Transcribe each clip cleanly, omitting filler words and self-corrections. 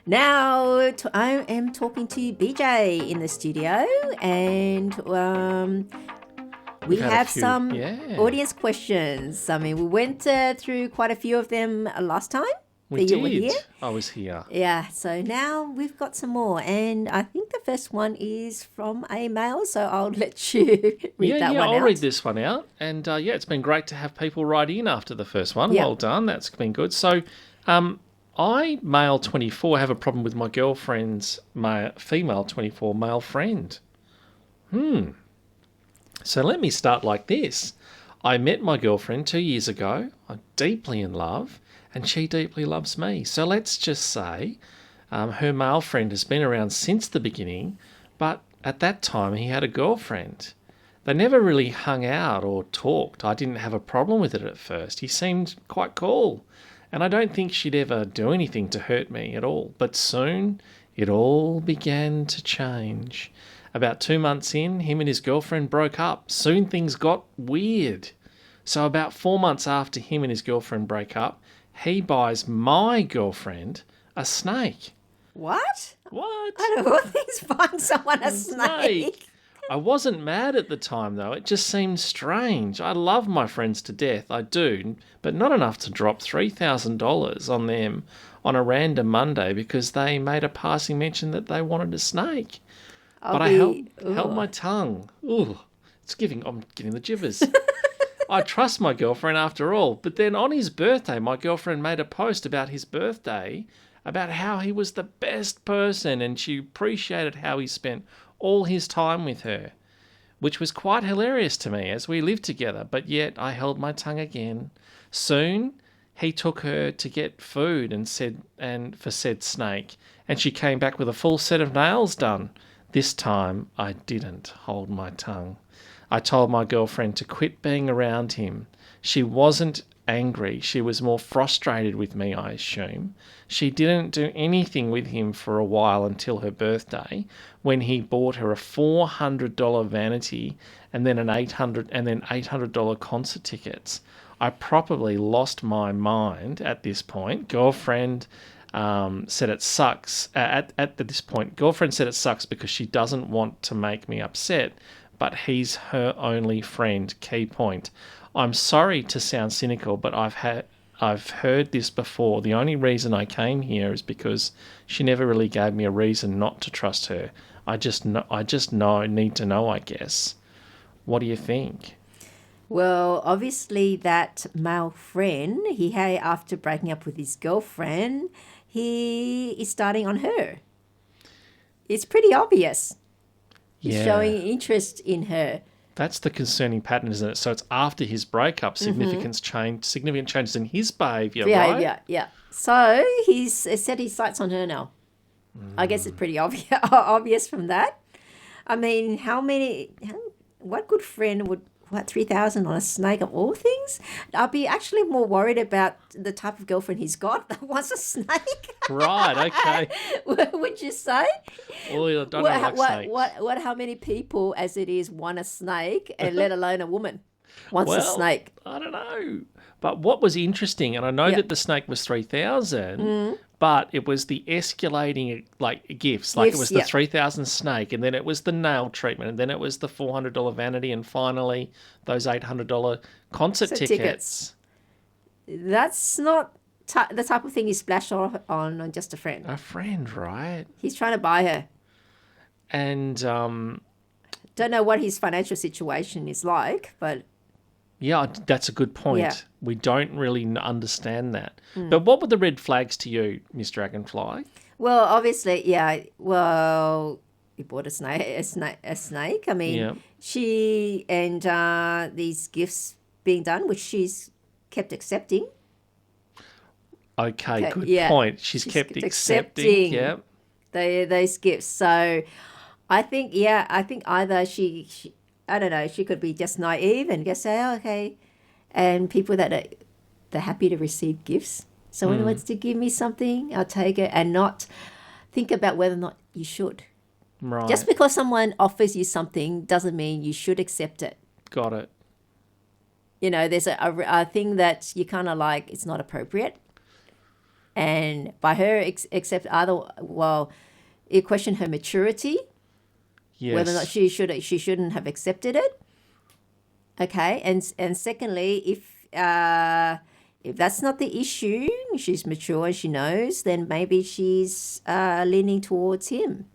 Now I am talking to BJ in the studio, and we We've had a have few. some Yeah, audience questions. I mean, we went through quite a few of them last time we that you were did. here. I was here. Yeah, so now we've got some more, and I think the first one is from a male, so I'll let you read Yeah, that yeah, one I'll read out. this one out. And yeah, it's been great to have people write in after the first one. Yeah. Well done. That's been good. So, I, male 24, have a problem with my girlfriend's female 24 male friend. So let me start like this. I met my girlfriend 2 years ago. I'm deeply in love, and she deeply loves me. So let's just say her male friend has been around since the beginning, but at that time he had a girlfriend. They never really hung out or talked. I didn't have a problem with it at first. He seemed quite cool, and I don't think she'd ever do anything to hurt me at all. But soon it all began to change. About 2 months in, him and his girlfriend broke up. Soon things got weird. So, about 4 months after him and his girlfriend break up, he buys my girlfriend a snake. What? What? I don't know. Things find someone a Snake? snake. I wasn't mad at the time though, it just seemed strange. I love my friends to death, I do, but not enough to drop $3,000 on them on a random Monday because they made a passing mention that they wanted a snake. I'll But I be. held my tongue. Ooh, I'm getting the jivers. I trust my girlfriend after all. But then on his birthday, my girlfriend made a post about his birthday, about how he was the best person and she appreciated how he spent all his time with her, which was quite hilarious to me as we lived together. But yet I held my tongue again. Soon he took her to get food and for said snake, and she came back with a full set of nails done. This time I didn't hold my tongue. I told my girlfriend to quit being around him. She wasn't angry. She was more frustrated with me, I assume. She didn't do anything with him for a while until her birthday, when he bought her a $400 vanity and then $800 concert tickets. I probably lost my mind at this point. Girlfriend said it sucks. At this point, girlfriend said it sucks because she doesn't want to make me upset, but he's her only friend. Key point. I'm sorry to sound cynical, but I've heard this before. The only reason I came here is because she never really gave me a reason not to trust her. Need to know, I guess. What do you think? Well, obviously, that male friend, he had, after breaking up with his girlfriend, he is starting on her. It's pretty obvious. He's Yeah. showing interest in her. That's the concerning pattern, isn't it? So it's after his breakup, significant changes in his behaviour, Yeah, right? yeah, yeah. So he's set his sights on her now. I guess it's pretty obvious, obvious from that. I mean, what good friend would, what, 3,000 on a snake of all things? I'll be actually more worried about the type of girlfriend he's got that wants a snake. Right, okay. Would you say? Well, I don't like snakes. How many people as it is want a snake, and let alone a woman wants a snake? I don't know. But what was interesting, and I know Yeah. that the snake was 3,000, but it was the escalating gifts. Like it was the yeah. 3,000 snake, and then it was the nail treatment, and then it was the $400 vanity, and finally those $800 concert So tickets. That's not the type of thing you splash on just a friend. A friend, right? He's trying to buy her. And Don't know what his financial situation is like, but yeah, that's a good point. Yeah. We don't really understand that. But what were the red flags to you, Miss Dragonfly? well, obviously, yeah. Well, he bought a snake. I mean, Yeah. she and these gifts being done, which she's kept accepting. Okay, good yeah. point. She's She's kept kept accepting. accepting. Yeah. Those gifts. So I think either she I don't know, she could be just naive and just say, oh, okay. And people that they're happy to receive gifts. Someone wants to give me something, I'll take it, and not think about whether or not you should. Right. Just because someone offers you something doesn't mean you should accept it. Got it. You know, there's a thing that you kind of like, it's not appropriate. And by her accept it questioned her maturity, Yes. whether or not she shouldn't have accepted it. Okay, and secondly, if that's not the issue, she's mature and she knows, then maybe she's leaning towards him.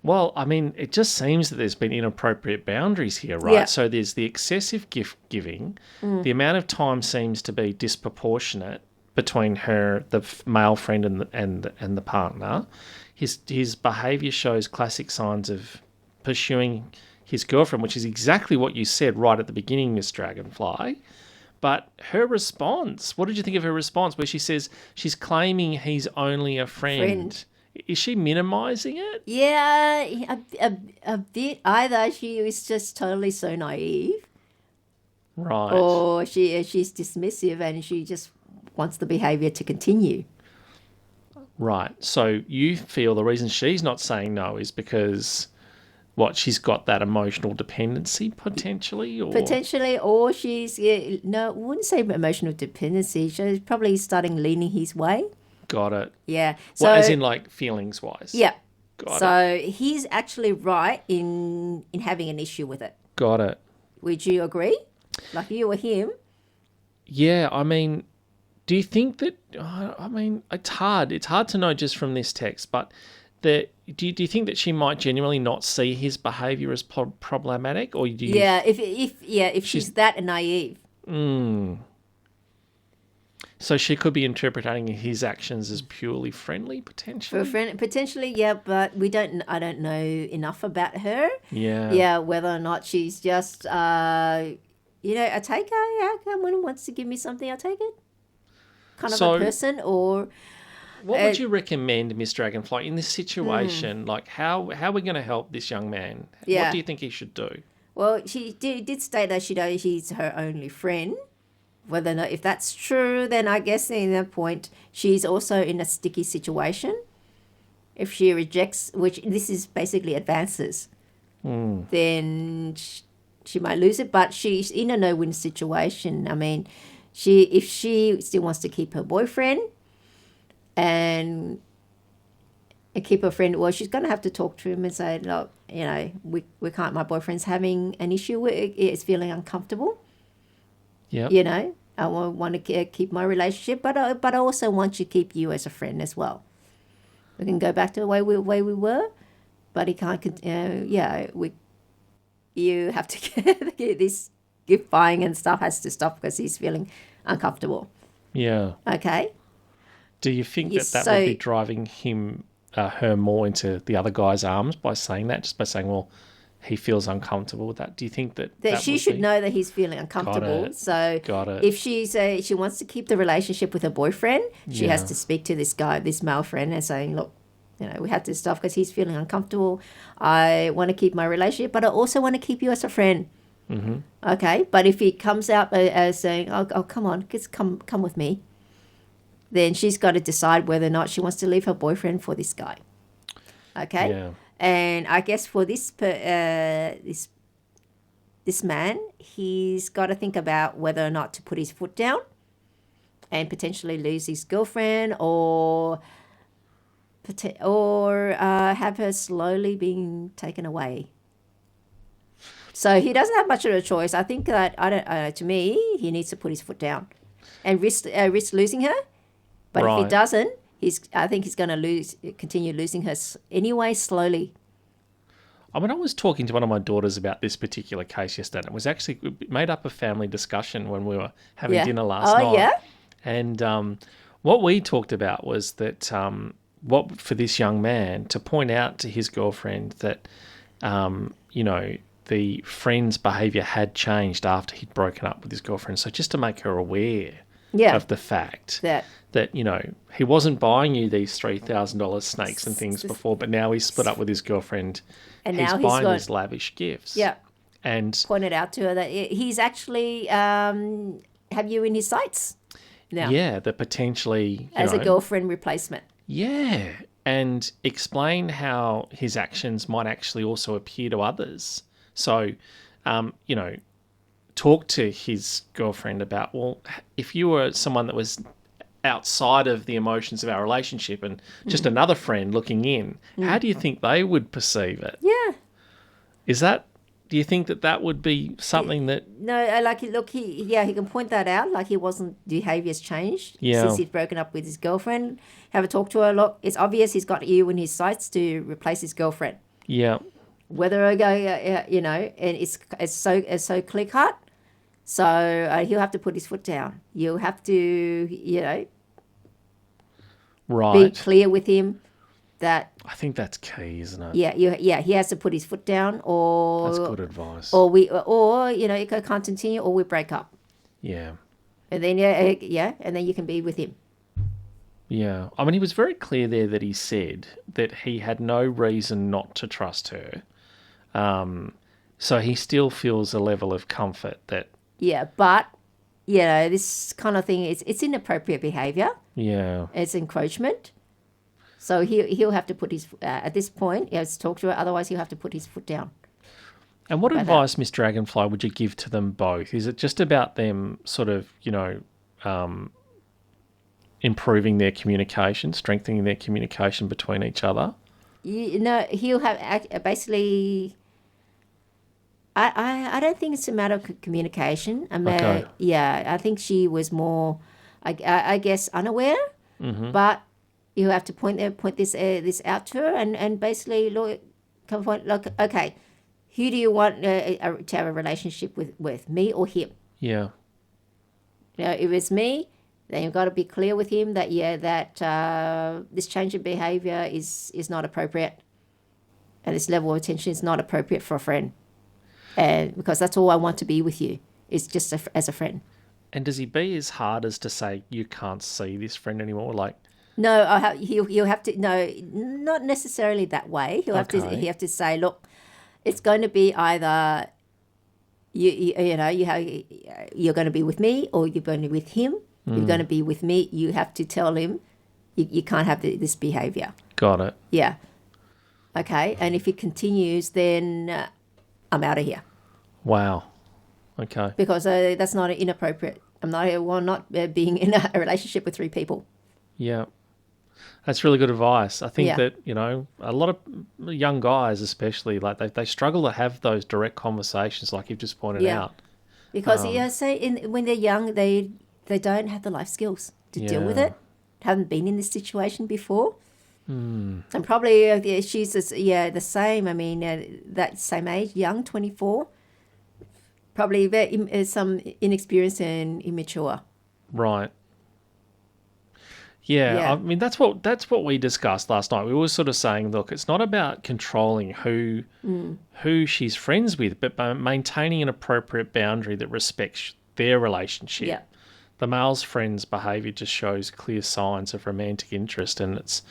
Well, I mean, it just seems that there's been inappropriate boundaries here, right? Yeah. So there's the excessive gift giving. The amount of time seems to be disproportionate between her, the male friend, and the partner. His behaviour shows classic signs of pursuing his girlfriend, which is exactly what you said right at the beginning, Miss Dragonfly. But her response, what did you think of her response, where she says she's claiming he's only a friend? Is she minimising it? Yeah, a bit. Either she was just totally so naive, Right. or she's dismissive and she just wants the behaviour to continue. Right. So you feel the reason she's not saying no is because she's got that emotional dependency potentially, or Potentially, or she's no, I wouldn't say emotional dependency. She's probably starting leaning his way. got it. Yeah. So Well, as in like feelings wise. yeah. Got So he's actually right in having an issue with it. Got it. Would you agree? Like you or him? Yeah, I mean, do you think that? I mean, it's hard. It's hard to know just from this text, but do you think that she might genuinely not see his behaviour as problematic, or do you? Yeah. If she's that naive. So she could be interpreting his actions as purely friendly, potentially. For a friend, potentially, yeah, but I don't know enough about her. Yeah. Yeah, whether or not she's just, a taker. Yeah, someone wants to give me something, I'll take it. Kind of a person, or what would you recommend, Miss Dragonfly, in this situation? Like, how are we going to help this young man? Yeah. What do you think he should do? well, she did state that he's her only friend. Whether or not, if that's true, then I guess in that point she's also in a sticky situation. If she rejects, which this is basically advances, then she might lose it. But she's in a no-win situation. I mean, if she still wants to keep her boyfriend and keep her friend, well, she's going to have to talk to him and say, look, we can't. My boyfriend's having an issue with it. It's feeling uncomfortable. Yeah. I want to keep my relationship, but I also want to keep you as a friend as well. We can go back to the way we were, but he can't. You have to get this gift buying and stuff has to stop because he's feeling uncomfortable. Yeah. Okay. Do you think Yes, that would be driving her more into the other guy's arms by saying that, just by saying, well, he feels uncomfortable with that? Do you think that she should know that he's feeling uncomfortable? Got it. If she wants to keep the relationship with her boyfriend, she has to speak to this male friend, and saying, look, we have to stop because he's feeling uncomfortable. I want to keep my relationship, but I also want to keep you as a friend. Mm-hmm. Okay, but if he comes out as saying, oh, come on, just come with me, then she's got to decide whether or not she wants to leave her boyfriend for this guy. Okay. Yeah. And I guess for this man, he's got to think about whether or not to put his foot down and potentially lose his girlfriend, or have her slowly being taken away. So he doesn't have much of a choice. I think that to me, he needs to put his foot down and risk losing her. But if he doesn't, I think he's going to continue losing her anyway, slowly. I mean, I was talking to one of my daughters about this particular case yesterday. It was actually made up a family discussion when we were having dinner last night. Oh, yeah? And what we talked about was that for this young man to point out to his girlfriend that, the friend's behaviour had changed after he'd broken up with his girlfriend. So just to make her aware of the fact that he wasn't buying you these $3,000 snakes and things before, but now he's split up with his girlfriend and he's buying these lavish gifts. Yeah. And pointed out to her that he's actually have you in his sights now. Yeah, that potentially as a girlfriend replacement. Yeah. And explain how his actions might actually also appear to others. So, talk to his girlfriend about, well, if you were someone that was outside of the emotions of our relationship and just another friend looking in, how do you think they would perceive it? Yeah. Do you think that would be something that... No, like, look, he can point that out. Like, behaviour's changed Yeah. since he's broken up with his girlfriend. Have a talk to her. Look, it's obvious he's got you in his sights to replace his girlfriend. Yeah. Whether I go, and it's so clear cut. So he'll have to put his foot down. You'll have to, Right. be clear with him that... I think that's key, isn't it? Yeah, he has to put his foot down, or... That's good advice. Or it can't continue, or we break up. Yeah. And then, and then you can be with him. Yeah. I mean, he was very clear there that he said that he had no reason not to trust her. So he still feels a level of comfort that... Yeah, but, this kind of thing, it's inappropriate behaviour. Yeah. It's encroachment. So he'll have to put his... at this point, he has to talk to her, otherwise he'll have to put his foot down. And what advice, Miss Dragonfly, would you give to them both? Is it just about them sort of, improving their communication, strengthening their communication between each other? He'll have basically... I don't think it's a matter of communication. Okay. I think she was more, I guess, unaware. Mm-hmm. But you have to point this out to her and basically look, okay, who do you want to have a relationship with, me or him? Yeah. If it's me, then you've got to be clear with him that this change of behaviour is not appropriate, and this level of attention is not appropriate for a friend. And because that's all I want to be with you, is just as a friend. And does he be as hard as to say you can't see this friend anymore? Like, no, he'll have to. No, not necessarily that way. He'll have to say, look, it's going to be either you're going to be with me or you're going to be with him. You're going to be with me. You have to tell him you can't have this behaviour. Got it. Yeah. Okay, and if it continues, then I'm out of here. Wow. Okay. Because that's not inappropriate. I'm not being in a relationship with 3 people. Yeah. That's really good advice. I think that, a lot of young guys especially, like they struggle to have those direct conversations like you've just pointed out. Because, when they're young, they don't have the life skills to deal with it. Haven't been in this situation before. And probably she's the same. I mean, that same age, young, 24. Probably some inexperienced and immature. Right. Yeah, I mean that's what we discussed last night. We were sort of saying, look, it's not about controlling who she's friends with, but by maintaining an appropriate boundary that respects their relationship. Yeah. The male's friend's behaviour just shows clear signs of romantic interest, and it's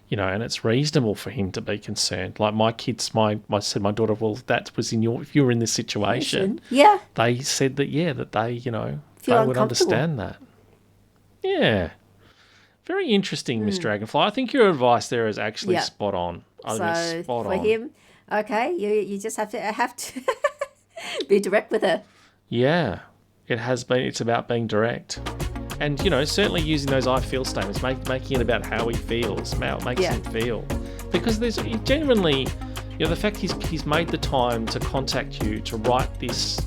and it's reasonable for him to be concerned. Like my kids, my daughter, well, that was if you were in this situation. Yeah. They said that they Feel they would understand that. Yeah. Very interesting, Miss Dragonfly. I think your advice there is actually spot on. For him, okay, you just have to be direct with her. Yeah, it has been. It's about being direct, and certainly using those "I feel" statements, making it about how he feels, how it makes him feel, because there's genuinely, the fact he's made the time to contact you to write this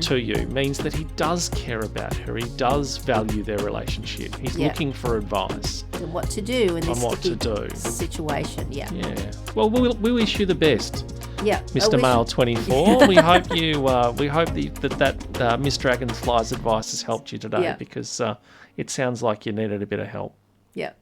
to you means that he does care about her. He does value their relationship. He's looking for advice and what to do in this situation. Yeah. Yeah. Well, we wish you the best. Yeah. Mr. Male 24. We hope that Miss Dragonfly's advice has helped you today because it sounds like you needed a bit of help. Yeah.